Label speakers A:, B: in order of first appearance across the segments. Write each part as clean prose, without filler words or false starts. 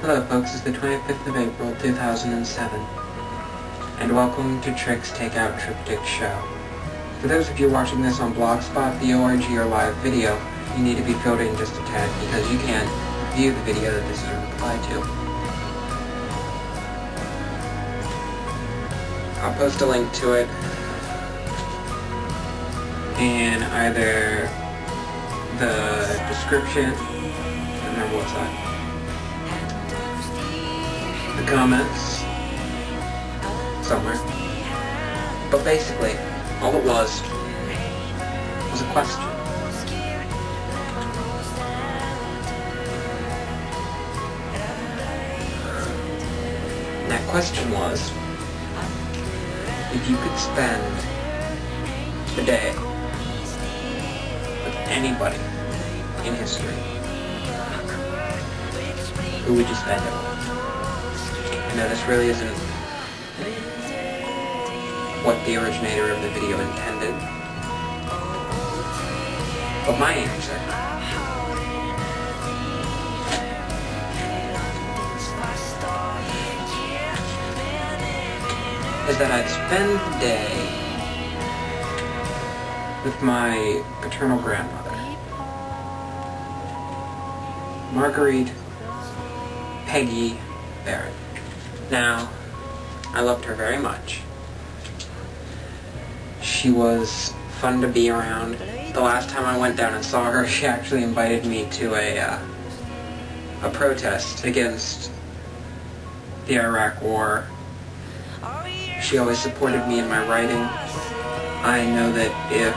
A: Hello folks, it's the 25th of April, 2007, and welcome to Trick's Takeout Triptych Show. For those of you watching this on Blogspot, the ORG, or live video, you need to be filled in just a tad because you can't view the video that this is a reply to. I'll post a link to it in either the description, I don't remember what's that, the comments, somewhere. But basically, all it was a question. And that question was, if you could spend the day with anybody in history, who would you spend it with? I know this really isn't what the originator of the video intended, but my answer is that I'd spend the day with my paternal grandmother, Marguerite Peggy Barrett. Now, I loved her very much. She was fun to be around. The last time I went down and saw her, she actually invited me to a protest against the Iraq War. She always supported me in my writing. I know that if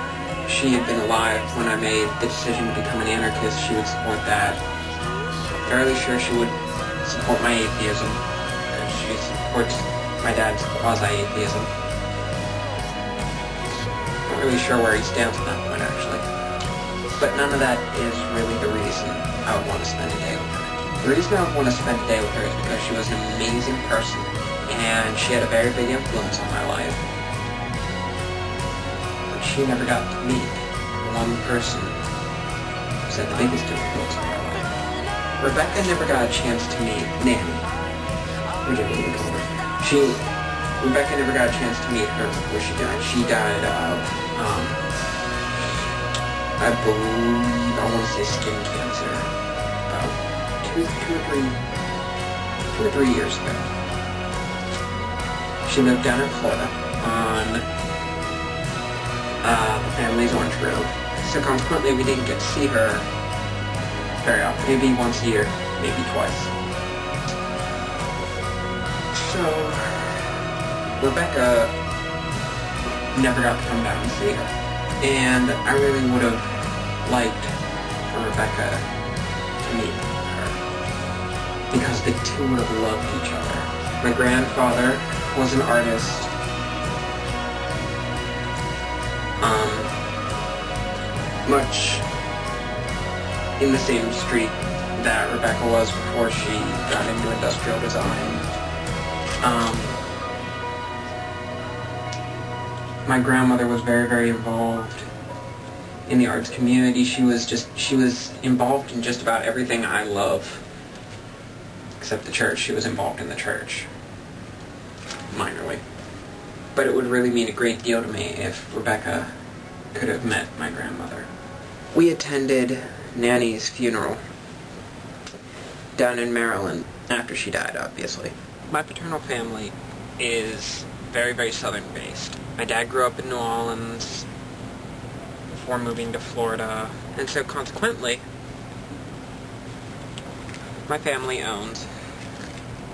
A: she had been alive when I made the decision to become an anarchist, she would support that. I'm fairly sure she would support my atheism. She supports my dad's quasi-atheism. Not really sure where he stands on that point, actually. But none of that is really the reason I would want to spend a day with her. The reason I would want to spend a day with her is because she was an amazing person, and she had a very big influence on my life. But she never got to meet the one person who's had the biggest influence on my life. Rebecca never got a chance to meet Nanny. We didn't even call her. Rebecca never got a chance to meet her before she died. She died of, I believe, I want to say skin cancer, about two or three years ago. She lived down in Florida on the family's orange grove. So consequently, we didn't get to see her very often. Maybe once a year, maybe twice. So, Rebecca never got to come down and see her. And I really would have liked for Rebecca to meet her, because the two would have loved each other. My grandfather was an artist. Much in the same street that Rebecca was before she got into industrial design. My grandmother was very, very involved in the arts community. She was involved in just about everything I love, except the church. She was involved in the church, minorly. But it would really mean a great deal to me if Rebecca could have met my grandmother. We attended Nanny's funeral down in Maryland after she died, obviously. My paternal family is very, very southern based. My dad grew up in New Orleans before moving to Florida, and so consequently, my family owns,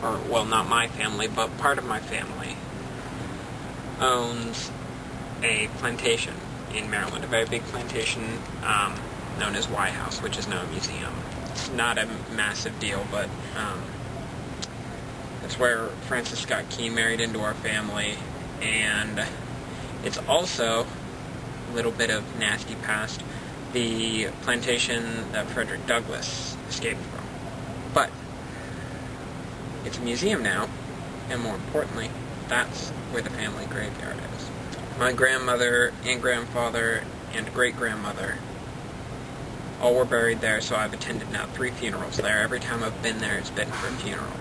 A: or well, not my family, but part of my family owns a plantation in Maryland, a very big plantation known as Y House, which is now a museum. It's not a massive deal, but it's where Francis Scott Key married into our family, and it's also a little bit of nasty past, the plantation that Frederick Douglass escaped from. But it's a museum now, and more importantly, that's where the family graveyard is. My grandmother and grandfather and great-grandmother all were buried there, so I've attended now 3 funerals there. Every time I've been there, it's been for a funeral.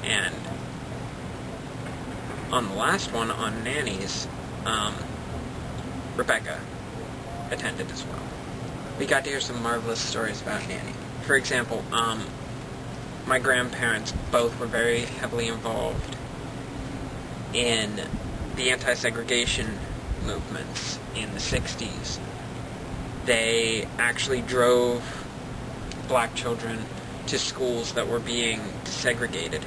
A: And on the last one, on Nanny's, Rebecca attended as well. We got to hear some marvelous stories about Nanny. For example, my grandparents both were very heavily involved in the anti-segregation movements in the 60s. They actually drove black children to schools that were being segregated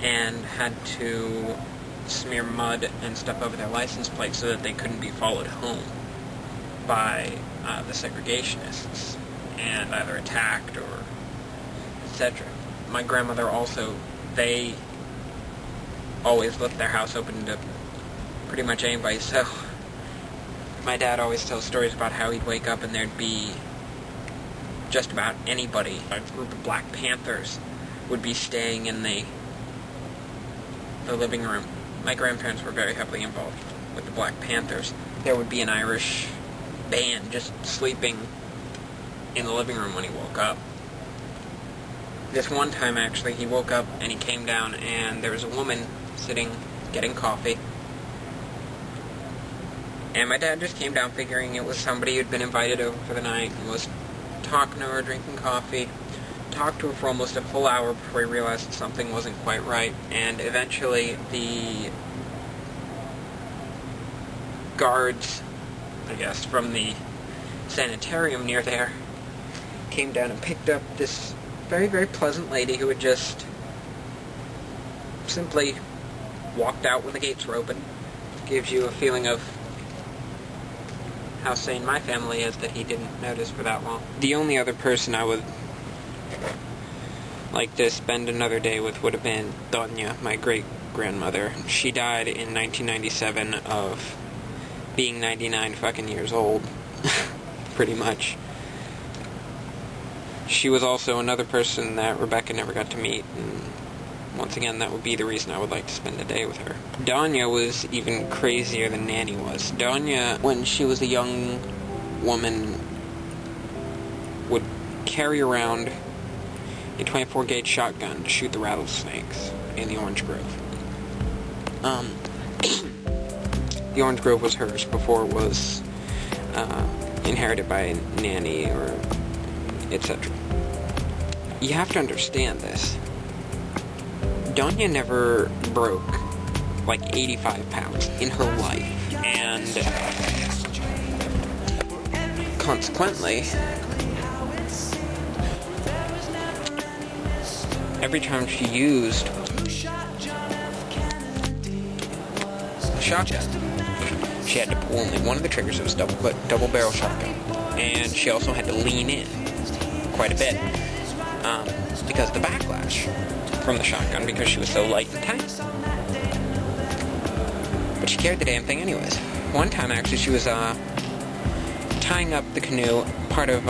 A: and had to smear mud and stuff over their license plates so that they couldn't be followed home by the segregationists and either attacked or etc. My grandmother also, they always left their house open to pretty much anybody, so my dad always tells stories about how he'd wake up and there'd be just about anybody. A group of Black Panthers would be staying in the living room. My grandparents were very heavily involved with the Black Panthers. There would be an Irish band just sleeping in the living room when he woke up. This one time, actually, he woke up and he came down and there was a woman sitting getting coffee. And my dad just came down figuring it was somebody who'd been invited over for the night and was talking to her, drinking coffee. Talked to her for almost a full hour before he realized that something wasn't quite right. And eventually the guards, I guess, from the sanitarium near there came down and picked up this very, very pleasant lady who had just simply walked out when the gates were open. Gives you a feeling of how sane my family is that he didn't notice for that long. The only other person I would like to spend another day with would have been Doña, my great-grandmother. She died in 1997 of being 99 fucking years old, pretty much. She was also another person that Rebecca never got to meet, and once again, that would be the reason I would like to spend a day with her. Doña was even crazier than Nanny was. Doña, when she was a young woman, would carry around a 24-gauge shotgun to shoot the rattlesnakes in the orange grove. The orange grove was hers before it was inherited by Nanny or etc. You have to understand this. Doña never broke like 85 pounds in her life, and consequently, every time she used a shotgun, she had to pull only one of the triggers. It was double barrel shotgun, and she also had to lean in quite a bit because of the backlash from the shotgun, because she was so light and tight. But she carried the damn thing anyways. One time, actually, she was tying up the canoe. Part of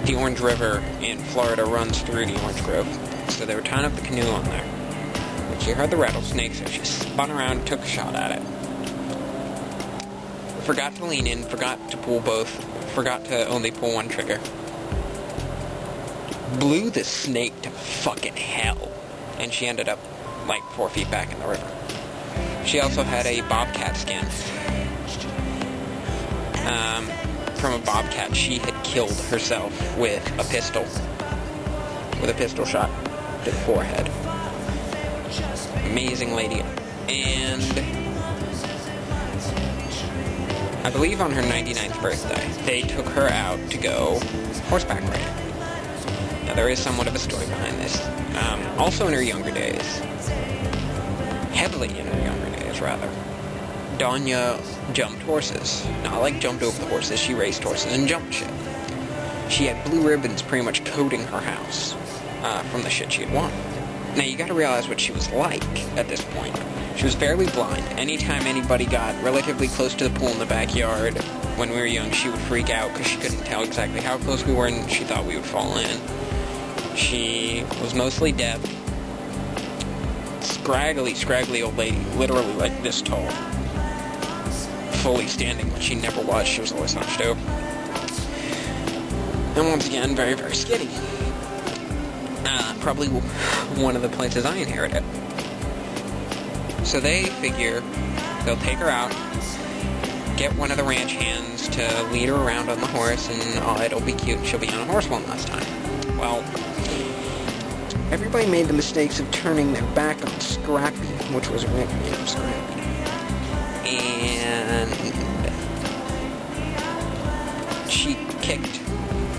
A: the Orange River in Florida runs through the Orange Grove, so they were tying up the canoe on there. When she heard the rattlesnake, so she spun around and took a shot at it. Forgot to lean in, forgot to pull both, forgot to only pull one trigger. Blew the snake to fucking hell, and she ended up like 4 feet back in the river. She also had a bobcat skin. From a bobcat she had killed herself with a pistol shot to the forehead. Amazing lady. And I believe on her 99th birthday, they took her out to go horseback riding. Now, there is somewhat of a story behind this. Also in her younger days, heavily in her younger days, rather, Doña jumped horses. Not like jumped over the horses, she raced horses and jumped shit. She had blue ribbons pretty much coating her house from the shit she had won. Now, you gotta realize what she was like at this point. She was fairly blind. Anytime anybody got relatively close to the pool in the backyard when we were young, she would freak out because she couldn't tell exactly how close we were and she thought we would fall in. She was mostly deaf. Scraggly old lady, literally like this tall. Fully standing, but she never was. She was always hunched over. And once again, very, very skinny. Probably one of the places I inherited. So they figure they'll take her out, get one of the ranch hands to lead her around on the horse, and it'll be cute. She'll be on a horse one last time. Well, everybody made the mistakes of turning their back on Scrappy, which was her nickname, Scrappy. And she kicked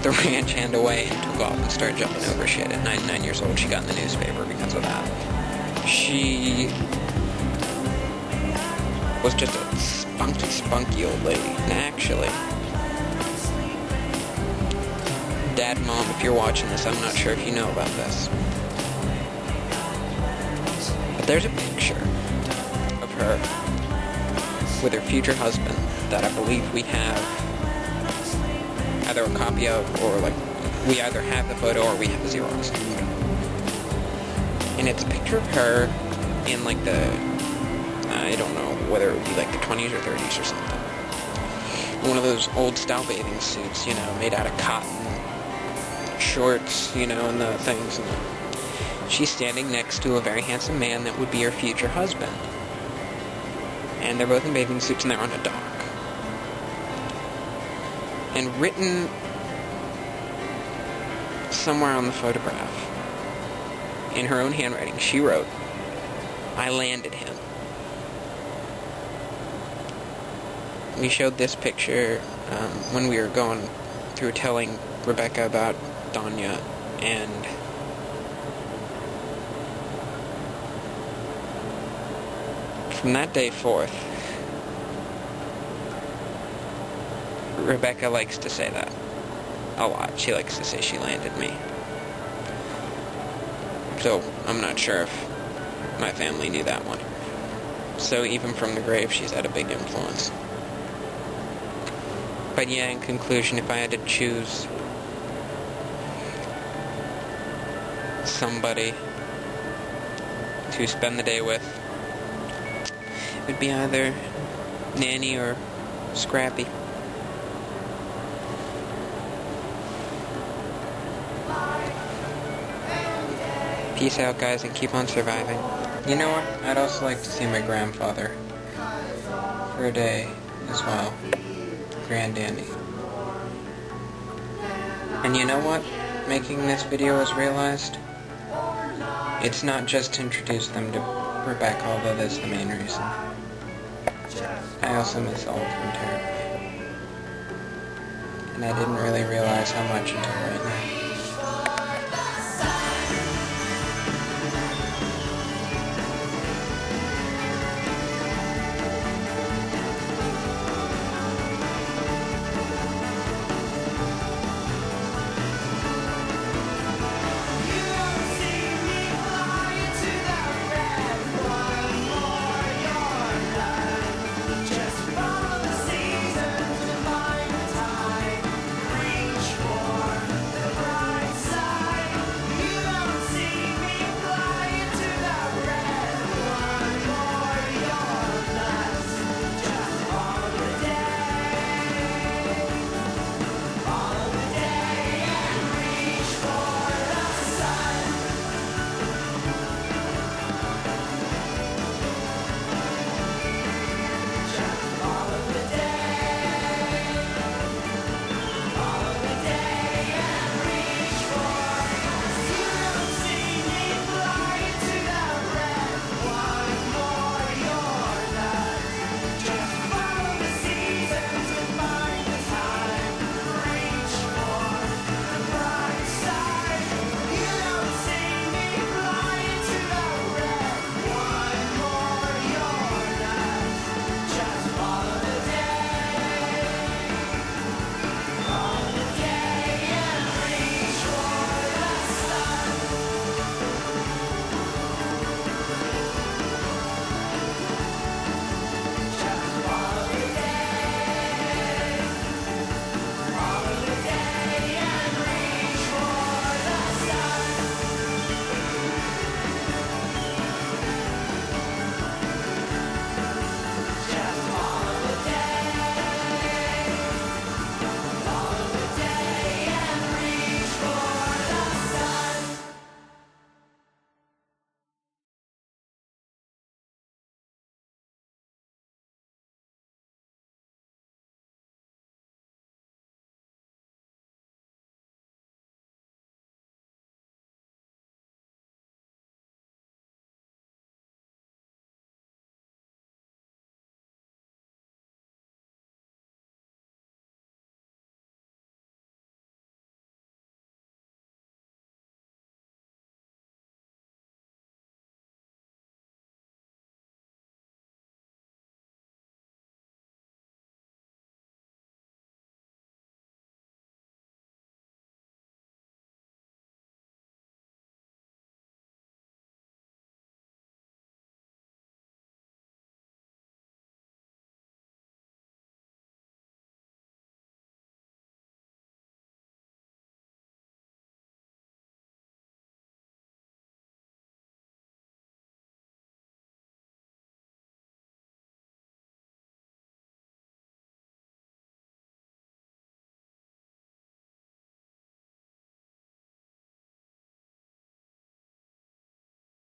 A: the ranch hand away and took off and started jumping over shit. At 99 years old, she got in the newspaper because of that. She was just a spunky old lady. And actually, Dad, Mom, if you're watching this, I'm not sure if you know about this, but there's a picture of her with her future husband that I believe we have either a copy of, or like we either have the photo or we have a Xerox of the photo. And it's a picture of her in like the, I don't know whether it would be like the 20s or 30s or something. One of those old style bathing suits, you know, made out of cotton, shorts, you know, and the things. And she's standing next to a very handsome man that would be her future husband. And they're both in bathing suits and they're on a dock. And written somewhere on the photograph, in her own handwriting, she wrote, "I landed him." We showed this picture when we were going through telling Rebecca about Danya, and from that day forth, Rebecca likes to say that a lot. She likes to say she landed me. So I'm not sure if my family knew that one. So even from the grave, she's had a big influence. But yeah, in conclusion, if I had to choose somebody to spend the day with, it would be either Nanny or Scrappy. Peace out, guys, and keep on surviving. You know what? I'd also like to see my grandfather for a day as well. Granddaddy. And you know what? Making this video has realized, it's not just to introduce them to Rebecca, although that's the main reason. I also miss all of them terribly. And I didn't really realize how much until right now.